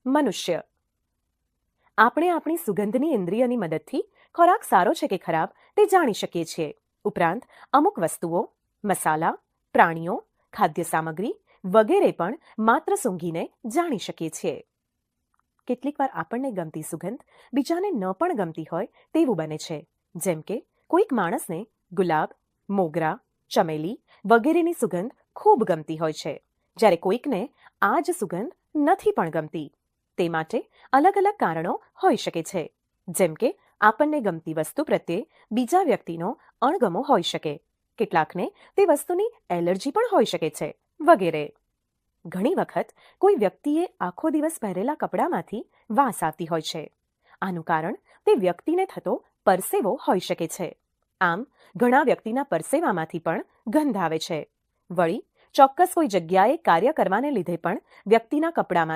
મનુષ્ય. આપણે આપણી સુગંધની ઇન્દ્રિયની મદદથી ખોરાક સારો છે કે ખરાબ તે જાણી શકીએ છીએ. ઉપરાંત અમુક વસ્તુઓ, મસાલા, પ્રાણીઓ, ખાદ્ય સામગ્રી વગેરે પણ માત્ર સૂંઘીને જાણી શકીએ છીએ. કેટલીક વાર આપણને ગમતી સુગંધ બીજાને ન પણ ગમતી હોય તેવું બને છે. જેમ કે કોઈક માણસને ગુલાબ, મોગરા, ચમેલી વગેરેની સુગંધ ખૂબ ગમતી હોય છે, જ્યારે કોઈકને આ જ સુગંધ નથી પણ ગમતી. તે માટે અલગ અલગ કારણો હોઈ શકે છે. જેમ કે આપણને ગમતી વસ્તુ પ્રત્યે બીજા વ્યક્તિનો અણગમો હોઈ શકે, કેટલાકને તે વસ્તુની એલર્જી પણ હોઈ શકે છે, વગેરે. ઘણી વખત કોઈ વ્યક્તિએ આખો દિવસ પહેરેલા કપડામાંથી વાસ આવતી હોય છે. આનું કારણ તે વ્યક્તિને થતો પરસેવો હોઈ શકે છે. આમ ઘણા વ્યક્તિના પરસેવામાંથી પણ ગંધ આવે છે. વળી ચોક્કસ કોઈ જગ્યાએ કાર્ય કરવાને લીધે પણ વ્યક્તિના કપડામાં